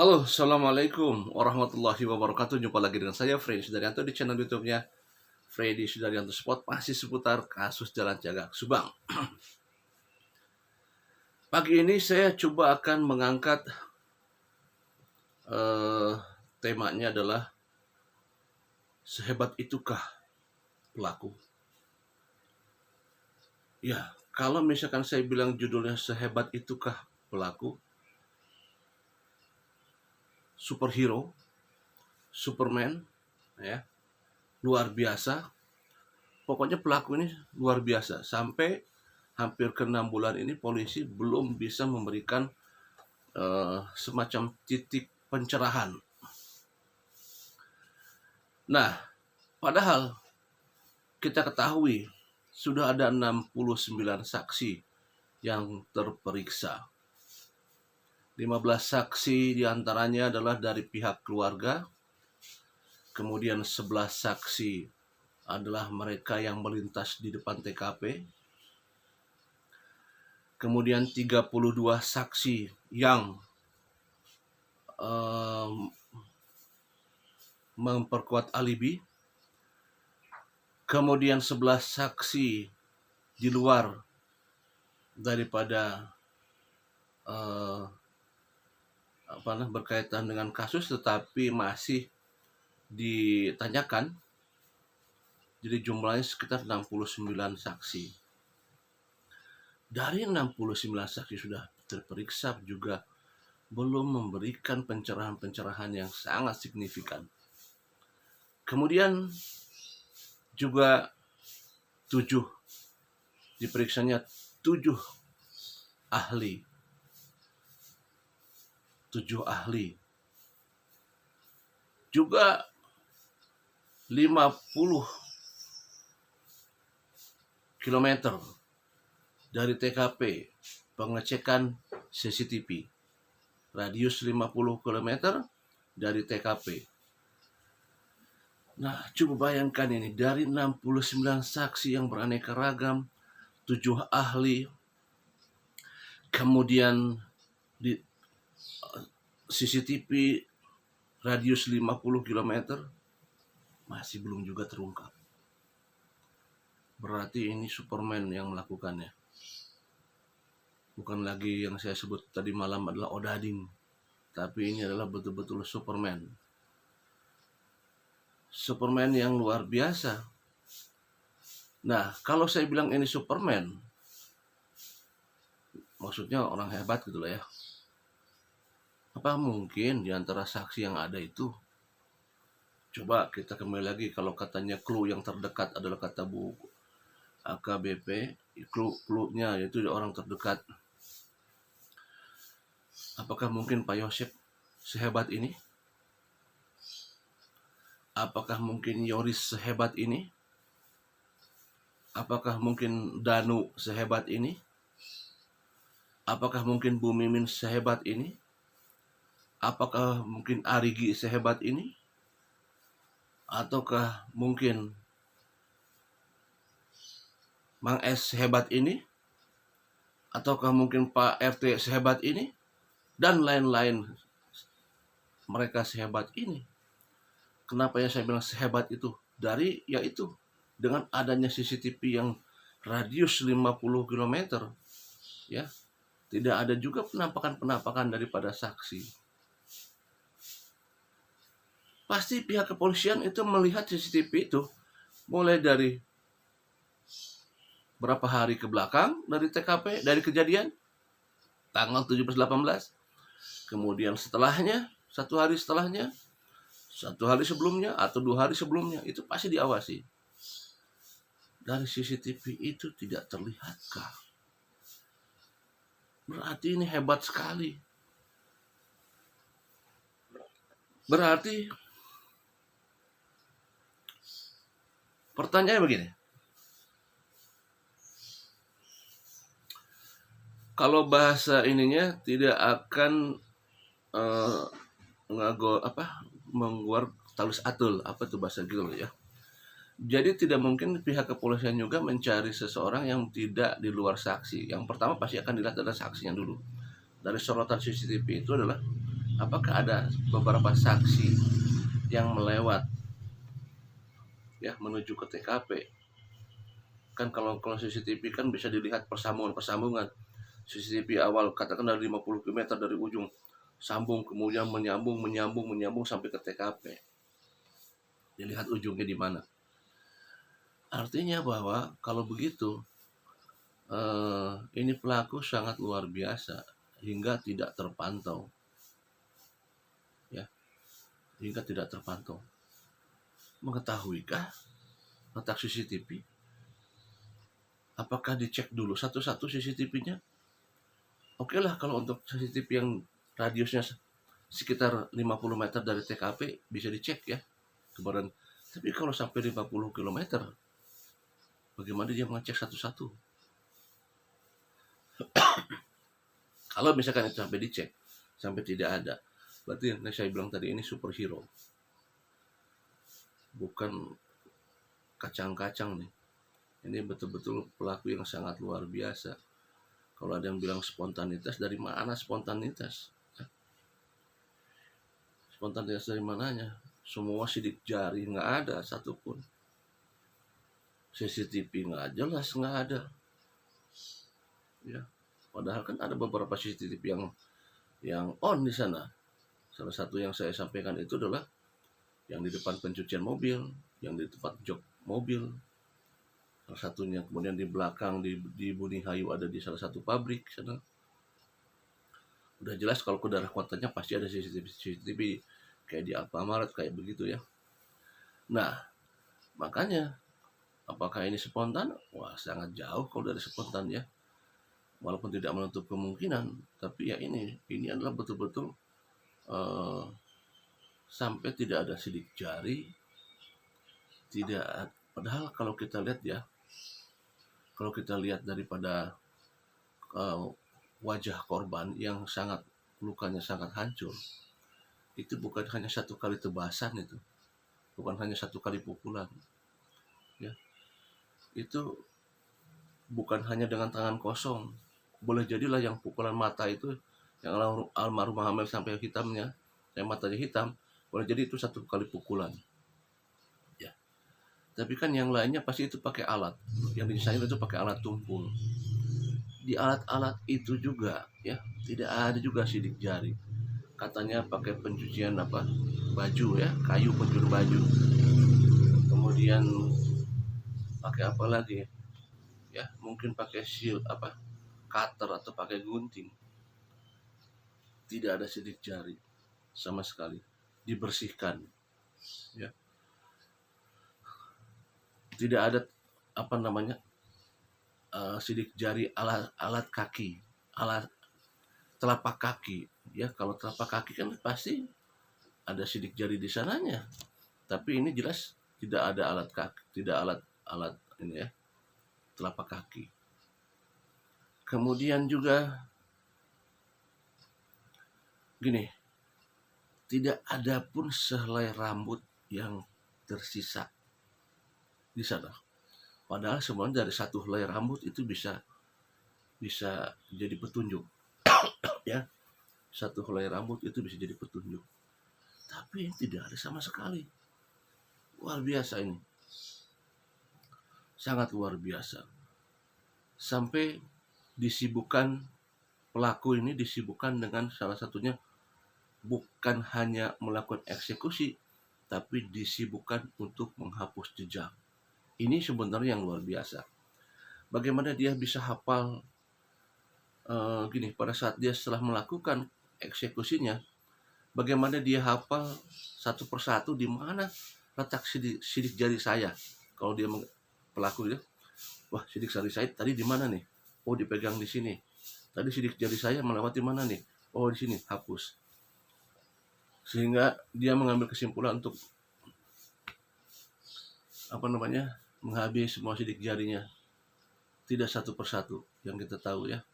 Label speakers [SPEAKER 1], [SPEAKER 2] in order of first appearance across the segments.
[SPEAKER 1] Halo, Assalamualaikum warahmatullahi wabarakatuh. Jumpa lagi dengan saya, Freddy Sudaryanto, di channel YouTube-nya Freddy Sudaryanto Spot, masih seputar kasus Jalan Cagak Subang. Pagi ini saya coba akan mengangkat eh, temanya adalah sehebat itukah pelaku. Ya, kalau misalkan saya bilang judulnya sehebat itukah pelaku, superhero, Superman, ya, luar biasa. Pokoknya pelaku ini luar biasa. Sampai hampir ke 6 bulan ini polisi belum bisa memberikan semacam titik pencerahan. Nah, padahal kita ketahui sudah ada 69 saksi yang terperiksa. 15 saksi diantaranya adalah dari pihak keluarga, kemudian 11 saksi adalah mereka yang melintas di depan TKP, kemudian 32 saksi yang memperkuat alibi, kemudian 11 saksi di luar daripada berkaitan dengan kasus tetapi masih ditanyakan. Jadi jumlahnya sekitar 69 saksi. Dari 69 saksi sudah terperiksa juga belum memberikan pencerahan-pencerahan yang sangat signifikan. Kemudian juga 7 ahli. 7 ahli. Juga 50 km dari TKP pengecekan CCTV. Radius 50 km dari TKP. Nah, coba bayangkan ini, dari 69 saksi yang beraneka ragam, 7 ahli, kemudian di CCTV radius 50 km, masih belum juga terungkap. Berarti ini Superman yang melakukannya. Bukan lagi yang saya sebut tadi malam adalah Odading, tapi ini adalah betul-betul Superman. Superman yang luar biasa. Nah, kalau saya bilang ini Superman, maksudnya orang hebat gitu lah ya. Apa mungkin di antara saksi yang ada itu? Coba kita kembali lagi, kalau katanya clue yang terdekat adalah kata Bu AKBP, clue-nya yaitu orang terdekat. Apakah mungkin Pak Yosep sehebat ini? Apakah mungkin Yoris sehebat ini? Apakah mungkin Danu sehebat ini? Apakah mungkin Bu Mimin sehebat ini? Apakah mungkin Arigi sehebat ini? Ataukah mungkin Mang S sehebat ini? Ataukah mungkin Pak RT sehebat ini? Dan lain-lain, mereka sehebat ini. Kenapa ya saya bilang sehebat itu? Dari yaitu dengan adanya CCTV yang radius 50 km, ya, tidak ada juga penampakan-penampakan daripada saksi. Pasti pihak kepolisian itu melihat CCTV itu mulai dari berapa hari ke belakang dari TKP, dari kejadian tanggal 17-18, kemudian setelahnya, 1 hari setelahnya, 1 hari sebelumnya, atau 2 hari sebelumnya, itu pasti diawasi. Dari CCTV itu tidak terlihatkah? Berarti ini hebat sekali. Berarti pertanyaannya begini. Kalau bahasa ininya tidak akan mengguar talus atul, apa itu bahasa gitu ya. Jadi tidak mungkin pihak kepolisian juga mencari seseorang yang tidak di luar saksi. Yang pertama pasti akan dilihat adalah saksinya dulu. Dari sorotan CCTV itu adalah apakah ada beberapa saksi yang melewat ya menuju ke TKP. Kan kalau CCTV kan bisa dilihat persambungan CCTV awal, katakan dari 50 km dari ujung, sambung, kemudian menyambung sampai ke TKP. Dilihat ujungnya di mana. Artinya bahwa kalau begitu, ini pelaku sangat luar biasa hingga tidak terpantau. Ya, hingga tidak terpantau. Mengetahuikah letak CCTV? Apakah dicek dulu satu-satu CCTV-nya? Oke lah, kalau untuk CCTV yang radiusnya sekitar 50 meter dari TKP bisa dicek ya kemarin. Tapi kalau sampai 50 km, bagaimana dia mengecek satu-satu? Kalau misalkan itu sampai dicek, sampai tidak ada, berarti yang saya bilang tadi ini superhero, bukan kacang-kacang nih. Ini betul-betul pelaku yang sangat luar biasa. Kalau ada yang bilang spontanitas, dari mana spontanitas? Spontanitas dari mananya? Semua sidik jari, nggak ada satupun. CCTV nggak jelas, nggak ada. Ya, padahal kan ada beberapa CCTV yang on di sana. Salah satu yang saya sampaikan itu adalah yang di depan pencucian mobil, yang di tempat jok mobil. Salah satunya, kemudian di belakang di Bunihayu ada di salah satu pabrik sana. Udah jelas kalau ke daerah kotanya pasti ada CCTV kayak di Alfamart kayak begitu ya. Nah, makanya apakah ini spontan? Wah, sangat jauh kalau dari spontan ya. Walaupun tidak menutup kemungkinan, tapi ya ini adalah betul-betul sampai tidak ada sidik jari, tidak. Padahal kalau kita lihat ya, kalau kita lihat daripada wajah korban yang sangat lukanya sangat hancur, itu bukan hanya satu kali tebasan, itu bukan hanya satu kali pukulan ya, itu bukan hanya dengan tangan kosong. Boleh jadilah yang pukulan mata itu yang almarhum Hamil sampai hitamnya, yang matanya hitam, boleh jadi itu satu kali pukulan ya. Tapi kan yang lainnya pasti itu pakai alat, yang disayang itu pakai alat tumpul. Di alat-alat itu juga ya tidak ada juga sidik jari. Katanya pakai pencucian baju ya, kayu penjur baju. Kemudian pakai apa lagi ya, mungkin pakai cutter atau pakai gunting. Tidak ada sidik jari sama sekali, dibersihkan ya. Tidak ada sidik jari alat kaki, alat telapak kaki ya. Kalau telapak kaki kan pasti ada sidik jari di sananya, tapi ini jelas tidak ada alat kaki, tidak alat ini ya, telapak kaki. Kemudian juga gini, tidak ada pun sehelai rambut yang tersisa di sana. Padahal semuanya dari satu helai rambut itu bisa jadi petunjuk ya. Satu helai rambut itu bisa jadi petunjuk. Tapi tidak ada sama sekali. Luar biasa ini. Sangat luar biasa. Sampai pelaku ini disibukkan dengan salah satunya bukan hanya melakukan eksekusi, tapi disibukkan untuk menghapus jejak. Ini sebenarnya yang luar biasa. Bagaimana dia bisa hafal pada saat dia setelah melakukan eksekusinya, bagaimana dia hafal satu persatu di mana letak sidik jari saya. Kalau dia pelaku dia, wah sidik jari saya tadi di mana nih? Oh dipegang di sini. Tadi sidik jari saya melewati mana nih? Oh di sini, hapus. Sehingga dia mengambil kesimpulan untuk menghabis semua sidik jarinya. Tidak satu persatu yang kita tahu ya.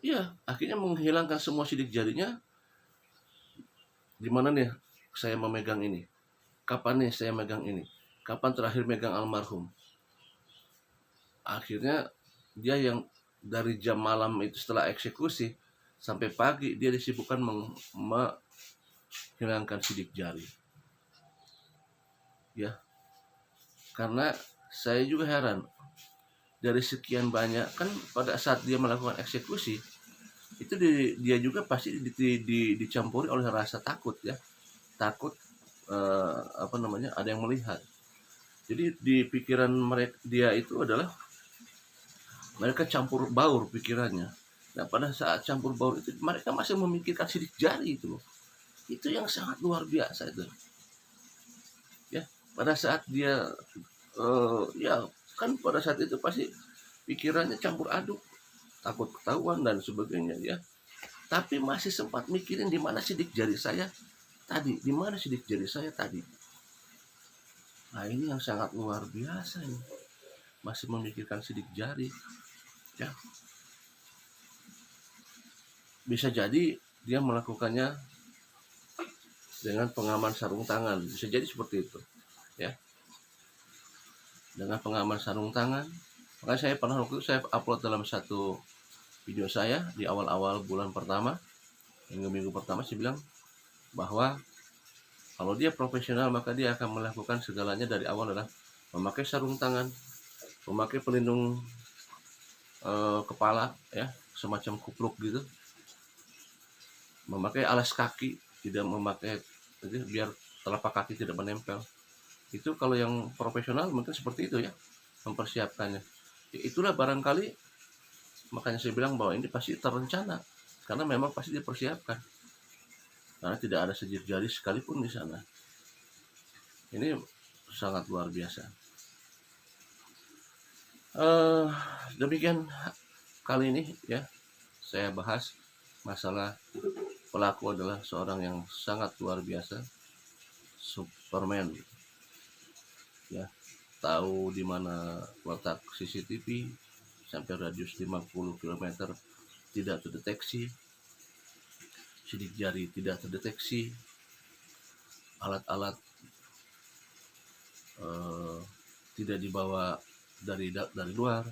[SPEAKER 1] Ya, akhirnya menghilangkan semua sidik jarinya. Di mana nih saya memegang ini? Kapan nih saya megang ini? Kapan terakhir megang almarhum? Akhirnya dia yang dari jam malam itu setelah eksekusi sampai pagi dia disibukkan menghilangkan sidik jari. Ya, karena saya juga heran, dari sekian banyak kan pada saat dia melakukan eksekusi itu dia juga pasti dicampuri oleh rasa takut ya, takut ada yang melihat. Jadi di pikiran mereka dia itu adalah mereka campur baur pikirannya. Nah pada saat campur baur itu mereka masih memikirkan sidik jari itu loh. Itu yang sangat luar biasa itu. Ya pada saat dia ya kan pada saat itu pasti pikirannya campur aduk, takut ketahuan dan sebagainya ya. Tapi masih sempat mikirin di mana sidik jari saya tadi, di mana sidik jari saya tadi. Nah ini yang sangat luar biasa ini, masih memikirkan sidik jari ya. Bisa jadi dia melakukannya dengan pengaman sarung tangan, bisa jadi seperti itu ya, dengan pengaman sarung tangan. Makanya saya pernah waktu itu saya upload dalam satu video saya di awal-awal bulan pertama, minggu-minggu pertama, saya bilang bahwa kalau dia profesional maka dia akan melakukan segalanya dari awal adalah memakai sarung tangan, memakai pelindung kepala ya, semacam kupluk gitu, memakai alas kaki, tidak memakai jadi biar telapak kaki tidak menempel. Itu kalau yang profesional mungkin seperti itu ya, mempersiapkannya. Ya, itulah barangkali makanya saya bilang bahwa ini pasti terencana, karena memang pasti dipersiapkan, karena tidak ada sidik jari sekalipun di sana. Ini sangat luar biasa. Demikian kali ini ya, saya bahas masalah pelaku adalah seorang yang sangat luar biasa, Superman ya, tahu di mana letak CCTV sampai radius 50 km tidak terdeteksi, sidik jari tidak terdeteksi, alat-alat tidak dibawa dari luar,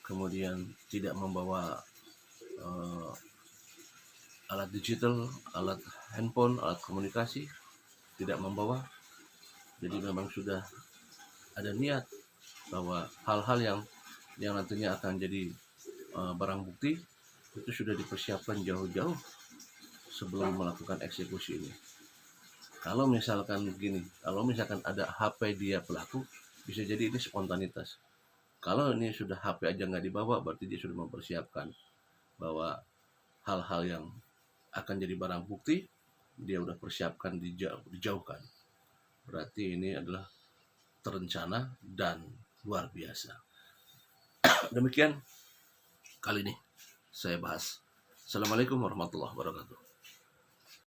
[SPEAKER 1] kemudian tidak membawa alat digital, alat handphone, alat komunikasi, tidak membawa. Jadi memang sudah ada niat bahwa hal-hal yang nantinya akan jadi barang bukti itu sudah dipersiapkan jauh-jauh sebelum melakukan eksekusi ini. Kalau misalkan begini, kalau misalkan ada HP dia pelaku, bisa jadi ini spontanitas. Kalau ini sudah HP aja nggak dibawa, berarti dia sudah mempersiapkan bahwa hal-hal yang akan jadi barang bukti dia udah persiapkan, dijauhkan. Berarti ini adalah terencana dan luar biasa. Demikian kali ini saya bahas. Assalamualaikum warahmatullahi wabarakatuh.